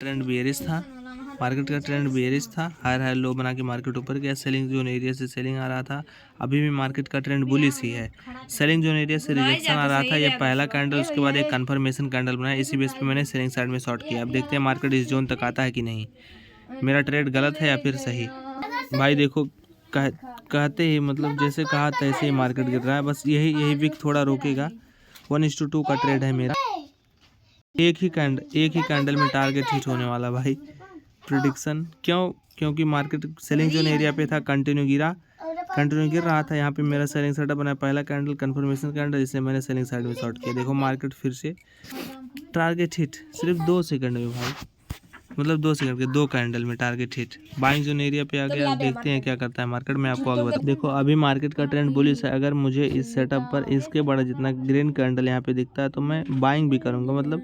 Trend bearish था, market का trend bearish था। हायर लो बना के मार्केट ऊपर गया। सेलिंग जोन एरिया से सेलिंग आ रहा था। अभी भी मार्केट का ट्रेंड बुलिश ही है। सेलिंग जोन एरिया से रिजेक्शन आ रहा था। ये पहला कैंडल, उसके बाद एक कंफर्मेशन कैंडल बनाया। इसी बेस पे मैंने सेलिंग साइड में शॉर्ट किया। अब देखते हैं मार्केट इस जोन तक आता है कि नहीं, मेरा ट्रेड गलत है या फिर सही। भाई देखो, कहते ही मतलब जैसे कहा तैसे ही मार्केट गिर रहा है। बस यही विक थोड़ा रोकेगा। 1:2 का ट्रेड है मेरा। एक ही कैंडल में टारगेट हिट होने वाला भाई, प्रिडिक्शन। क्योंकि मार्केट सेलिंग जोन एरिया पे था, कंटिन्यू गिर रहा था। यहाँ पे मेरा सेलिंग सेटअप बना, पहला कैंडल कंफर्मेशन कैंडल, जिससे मैंने सेलिंग साइड में शॉर्ट किया। देखो मार्केट फिर से टारगेट हिट, सिर्फ 2 सेकंड में भाई, मतलब 2 सेकंड के 2 कैंडल में target hit. Buying zone area पे आ गया। देखते हैं क्या करता है मार्केट, मैं आपको आगे बता। देखो अभी मार्केट का ट्रेंड बुलिश है। अगर मुझे इस सेटअप पर इसके बड़ा जितना ग्रीन कैंडल यहाँ पे दिखता है तो मैं बाइंग भी करूँगा, मतलब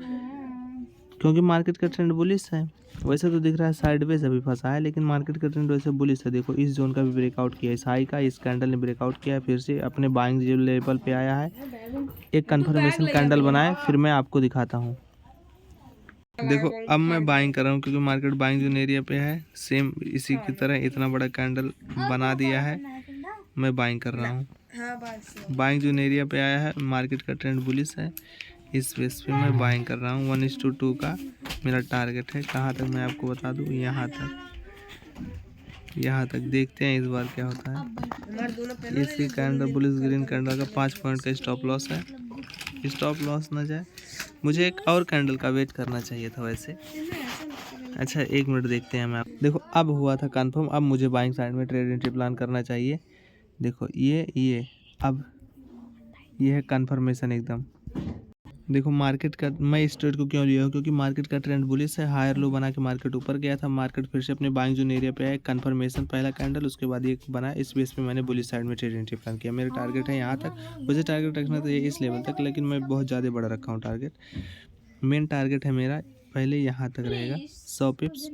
क्योंकि मार्केट का ट्रेंड बुलिश है। वैसे तो दिख रहा है साइडवेज अभी फंसा है, लेकिन मार्केट का ट्रेंड वैसे बुलिश है। देखो इस जोन का भी ब्रेकआउट किया, इस हाई का इस कैंडल ने ब्रेकआउट किया है, फिर से अपने बाइंग लेवल पे आया है। एक कंफर्मेशन कैंडल बनाए, फिर मैं आपको दिखाता हूँ। देखो अब मैं बाइंग कर रहा हूँ, क्योंकि मार्केट बाइंग जोन एरिया पे है। सेम इसी की तरह इतना बड़ा कैंडल बना दिया है, मैं बाइंग कर रहा हूँ। बाइंग जोन एरिया पे आया है, मार्केट का ट्रेंड बुलिश है, इस बेस पे मैं बाइंग कर रहा हूँ। 1:2 का मेरा टारगेट है। कहाँ तक मैं आपको बता दूँ, यहाँ तक देखते हैं इस बार क्या होता है। इसी कैंडल बुलिश ग्रीन कैंडल का 5 पॉइंट का स्टॉप लॉस है। स्टॉप लॉस ना जाए, मुझे एक और कैंडल का वेट करना चाहिए था वैसे। अच्छा 1 मिनट देखते हैं मैं। देखो अब हुआ था कंफर्म, अब मुझे बाइंग साइड में ट्रेड एंट्री प्लान करना चाहिए। देखो ये अब ये है कंफर्मेशन एकदम। देखो मार्केट का, मैं इस ट्रेड को क्यों लिया हूँ, क्योंकि मार्केट का ट्रेंड बुलिश है। हायर लो बना के मार्केट ऊपर गया था। मार्केट फिर से अपने बाइंग जोन एरिया पे है। कंफर्मेशन पहला कैंडल, उसके बाद ये बना। इस बेस पे मैंने बुलिश साइड में ट्रेड एंट्री प्लान किया। मेरा टारगेट है यहाँ तक। मुझे टारगेट रखना था इस लेवल तक, लेकिन मैं बहुत ज़्यादा बड़ा रखा हूँ टारगेट। मेन टारगेट है मेरा पहले यहाँ तक रहेगा 100 पिप्स।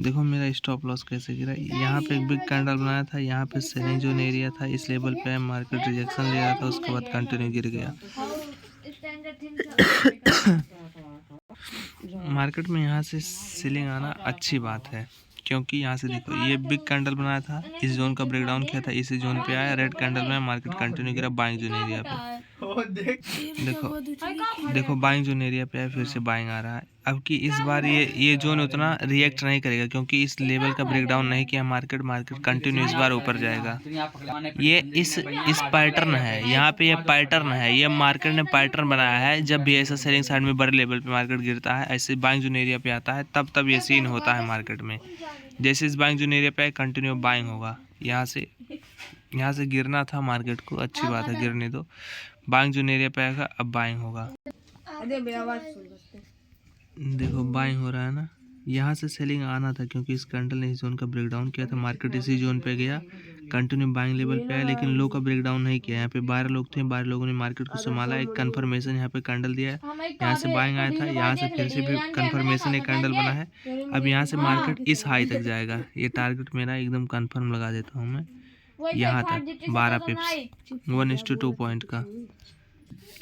देखो मेरा स्टॉप लॉस कैसे गिरा। यहाँ पे एक बिग कैंडल बनाया था, यहाँ पे सेलिंग जोन एरिया था, इस लेवल पे मार्केट रिजेक्शन ले रहा था, उसके बाद कंटिन्यू गिर गया। मार्केट में यहाँ से सेलिंग आना अच्छी बात है, क्योंकि यहाँ से देखो ये बिग कैंडल बनाया था, इस जोन का ब्रेकडाउन किया था, इसी जोन पे आया, रेड कैंडल में मार्केट कंटिन्यू गिरा बाइंग जोन एरिया पे। देखो बाइंग जोन एरिया पे है, फिर से बाइंग आ रहा है। अब कि इस बार ये जोन उतना रिएक्ट नहीं करेगा, क्योंकि इस लेवल का ब्रेकडाउन नहीं किया मार्केट कंटिन्यू इस बार ऊपर जाएगा। ये इस पैटर्न है, यहाँ पे ये पैटर्न है, ये मार्केट ने पैटर्न बनाया है। जब भी ऐसा सेलिंग साइड में बड़े लेवल पे मार्केट गिरता है, ऐसे बाइंग जोन एरिया पे आता है, तब ये सीन होता है मार्केट में। जैसे इस बाइंग जोन एरिया पे कंटिन्यू बाइंग होगा। यहाँ से गिरना था मार्केट को, अच्छी बात है, गिरने दो। बाइंग जोन एरिया पे आएगा, अब बाइंग होगा। देखो बाइंग हो रहा है ना, यहाँ से सेलिंग आना था, क्योंकि इस कैंडल ने इस जोन का ब्रेकडाउन किया था। मार्केट इसी जोन पे गया, कंटिन्यू बाइंग लेवल पे आया, लेकिन लो का ब्रेकडाउन नहीं किया। यहाँ पे 12 लोग थे, 12 लोगों ने मार्केट को संभाला। एक कंफर्मेशन यहाँ पे कैंडल दिया है, यहाँ से बाइंग आया था, यहाँ से फिर से भी कंफर्मेशन एक कैंडल बना है। अब यहाँ से मार्केट इस हाई तक जाएगा। ये टारगेट मेरा एकदम कन्फर्म लगा देता हूँ मैं, यहाँ तक 12 पिप्स 1:2 पॉइंट का।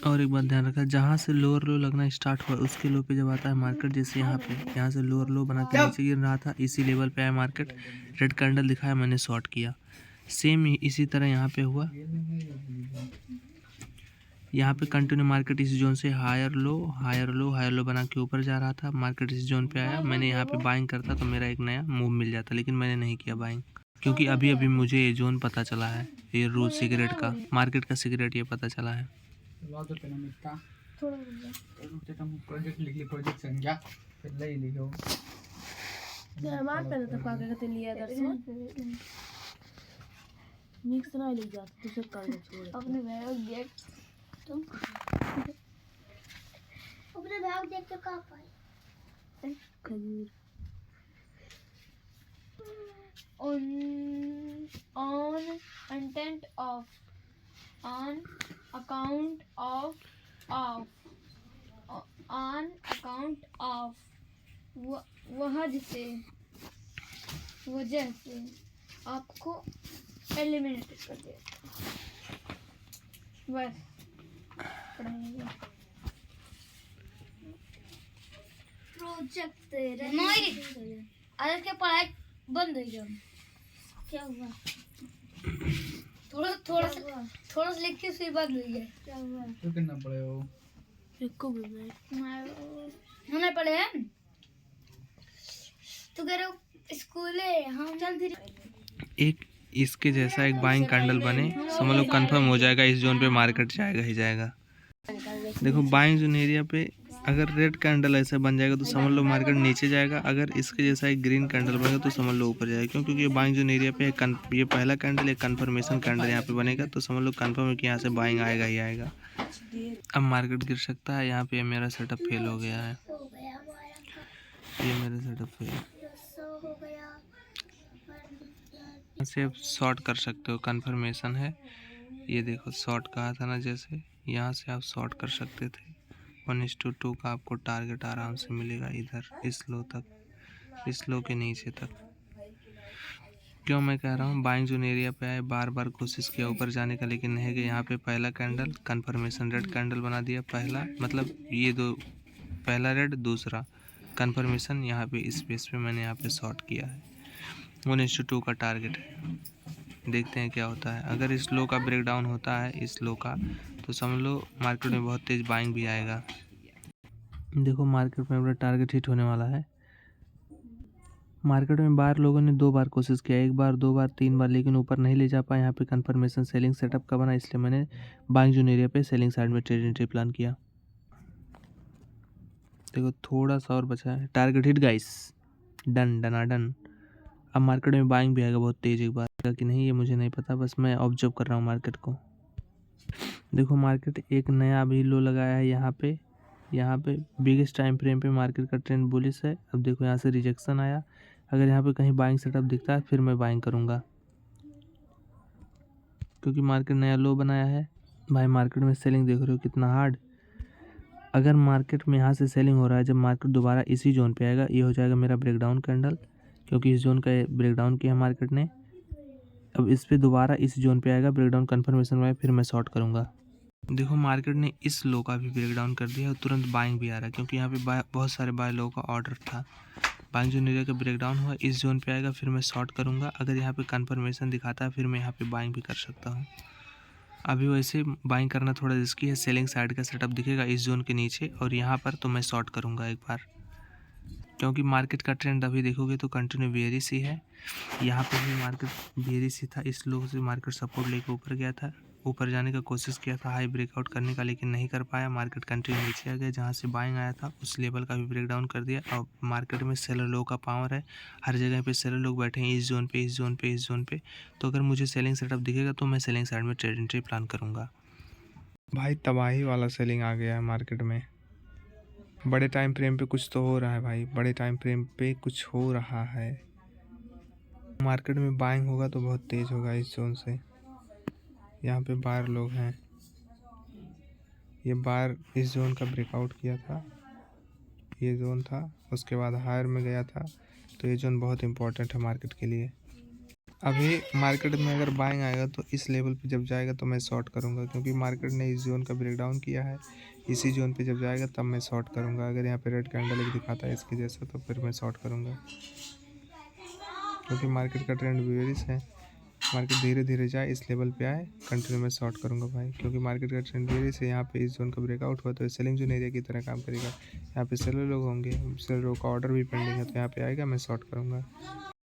और एक बात ध्यान रखा, जहाँ से लोअर लो लगना स्टार्ट हुआ, उसके लो पे जब आता है मार्केट, जैसे यहाँ से लोअर लो बना के नीचे गिर रहा था, इसी लेवल पे आया मार्केट, रेड कैंडल दिखाया, मैंने शॉर्ट किया। सेम इसी तरह यहाँ पे हुआ। यहाँ पे कंटिन्यू मार्केट इस जोन से हायर लो बना के ऊपर जा रहा था। मार्केट इस जोन पे आया, मैंने यहाँ पे बाइंग करता तो मेरा एक नया मूव मिल जाता, लेकिन मैंने नहीं किया बाइंग, क्योंकि अभी मुझे ये जोन पता चला है, ये रूल सीक्रेट का, मार्केट का सीक्रेट ये पता चला है। प्रोजेक्ट लिख ली, प्रोजेक्ट संख्या फिर ले लिखो। मार पे तो का कहते लिया दर्शन मिक्स ना ले जा, तू सब कर छोड़ अपने बैग देख, तुम अपने बैग देख के का पाए खजूर on content of on account of वजह से आपको एलिमिनेट कर दिया, बस पढ़ाएंगे। अरे के पढ़ाई बंद हो गया। क्या हुआ? थोड़ा सा लिख के फिर बंद हो गया। क्या हुआ? तो करना पड़ेगा को भी हमने पढ़े हैं। तू कह रहे हो स्कूल है हम जल्दी। एक इसके जैसा एक बाइंग कैंडल बने, समझ लो कंफर्म हो जाएगा इस जोन पे मार्केट जाएगा ही जाएगा। देखो बाइंग जोन एरिया पे अगर रेड कैंडल ऐसे बन जाएगा तो समझ लो मार्केट नीचे जाएगा, अगर इसके जैसा एक ग्रीन कैंडल बनेगा तो समझ लो ऊपर जाएगा। क्योंकि ये बाइंग जोन एरिया पे ये पहला कैंडल एक कंफर्मेशन कैंडल यहाँ पे बनेगा, तो समझ लो कंफर्म है कि यहाँ से बाइंग आएगा ही आएगा। अब मार्केट गिर सकता है। यहाँ पे मेरा सेटअप फेल हो गया है, ये मेरा सेटअप फेल। से आप शॉर्ट कर सकते हो, कंफर्मेशन है। ये देखो शॉर्ट कहा था ना, जैसे यहाँ से आप शॉर्ट कर सकते थे। 1:2 का आपको टारगेट आराम से मिलेगा इधर इस लो तक, इस लो के नीचे तक। क्यों मैं कह रहा हूँ बाइंग जोन एरिया पे आए, बार बार कोशिश किया ऊपर जाने का लेकिन नहीं गया। यहाँ पे पहला कैंडल कंफर्मेशन रेड कैंडल बना दिया, पहला मतलब ये दो, पहला रेड दूसरा कंफर्मेशन। यहाँ पे इस बेस पे मैंने यहाँ पे शॉर्ट किया है। 1:2 का टारगेट है, देखते हैं क्या होता है। अगर इस लो का ब्रेकडाउन होता है इस लो का, तो समझ लो मार्केट में बहुत तेज़ बाइंग भी आएगा। देखो मार्केट में अपना टारगेट हिट होने वाला है। मार्केट में बार लोगों ने 2 बार कोशिश किया, 1 बार 2 बार 3 बार, लेकिन ऊपर नहीं ले जा पाए। यहाँ पे कंफर्मेशन सेलिंग सेटअप का बना, इसलिए मैंने बाइंग जोन एरिया पे सेलिंग साइड में ट्रेड एंट्री प्लान किया। देखो थोड़ा सा और बचा है, टारगेट हिट गाइस, डन डनाडन। अब मार्केट में बाइंग भी आएगा बहुत तेज़, एक बार कि नहीं ये मुझे नहीं पता, बस मैं ऑब्जर्व कर रहा हूँ मार्केट को। देखो मार्केट एक नया भी लो लगाया है यहाँ पे बिगेस्ट टाइम फ्रेम पे मार्केट का ट्रेंड बुलिश है। अब देखो यहाँ से रिजेक्शन आया, अगर यहाँ पे कहीं बाइंग सेटअप दिखता है फिर मैं बाइंग करूँगा, क्योंकि मार्केट नया लो बनाया है। भाई मार्केट में सेलिंग देख रहे हो कितना हार्ड। अगर मार्केट में यहाँ से सेलिंग हो रहा है, जब मार्केट दोबारा इसी जोन पे आएगा, ये हो जाएगा मेरा ब्रेकडाउन कैंडल, क्योंकि इस जोन का ब्रेकडाउन किया मार्केट ने। अब इस पे दोबारा इस जोन पे आएगा, ब्रेकडाउन कन्फर्मेशन में, फिर मैं शॉर्ट करूँगा। देखो मार्केट ने इस लो का भी ब्रेकडाउन कर दिया और तुरंत बाइंग भी आ रहा है, क्योंकि यहाँ पे बहुत सारे बाय लो का ऑर्डर था। बाइंग जोन एरिया का ब्रेकडाउन हुआ, इस जोन पे आएगा, फिर मैं शॉर्ट करूँगा। अगर यहाँ पे कन्फर्मेशन दिखाता है फिर मैं यहाँ पे बाइंग भी कर सकता हूँ। अभी वैसे बाइंग करना थोड़ा रिस्की है, सेलिंग साइड का सेटअप दिखेगा इस जोन के नीचे और यहाँ पर, तो मैं शॉर्ट करूँगा एक बार, क्योंकि मार्केट का ट्रेंड अभी देखोगे तो कंटिन्यू बेयरिश ही है। यहाँ पे भी मार्केट बेयरिश ही था, इस लो से मार्केट सपोर्ट लेके ऊपर गया था, ऊपर जाने का कोशिश किया था हाई ब्रेकआउट करने का, लेकिन नहीं कर पाया। मार्केट कंटिन्यू नीचे आ गया, जहाँ से बाइंग आया था उस लेवल का भी ब्रेकडाउन कर दिया। और मार्केट में सेलर लो का पावर है, हर जगह पे सेलर लोग बैठे हैं, इस जोन पे इस जोन पे इस जोन पे। तो अगर मुझे सेलिंग सेटअप दिखेगा तो मैं सेलिंग साइड में ट्रेड एंट्री प्लान करूँगा। भाई तबाही वाला सेलिंग आ गया है मार्केट में, बड़े टाइम फ्रेम पे कुछ तो हो रहा है भाई, बड़े टाइम फ्रेम पे कुछ हो रहा है। मार्केट में बाइंग होगा तो बहुत तेज़ होगा इस जोन से। यहाँ पे बायर लोग हैं, ये बायर इस जोन का ब्रेकआउट किया था, ये जोन था, उसके बाद हायर में गया था, तो ये जोन बहुत इंपॉर्टेंट है मार्केट के लिए। अभी मार्केट में अगर बाइंग आएगा तो इस लेवल पे जब जाएगा तो मैं शॉर्ट करूँगा, क्योंकि मार्केट ने इस जोन का ब्रेकडाउन किया है। इसी जोन पे जब जाएगा तब मैं शॉर्ट करूँगा। अगर यहाँ पे रेड कैंडल एक दिखाता है इसके जैसा तो फिर मैं शॉर्ट करूँगा, क्योंकि मार्केट का ट्रेंड बेयरिश है। मार्केट धीरे धीरे जाए, इस लेवल पे आए, कंटिन्यू में शॉर्ट करूँगा भाई, क्योंकि मार्केट का ट्रेंड बेयरिश है। यहाँ पे इस जोन का ब्रेकआउट हुआ तो सेलिंग जोन एरिया की तरह काम करेगा। यहाँ पे सेलर लोग होंगे, सेलर का ऑर्डर भी पेंडिंग है, तो यहाँ पे आएगा मैं शॉर्ट करूँगा।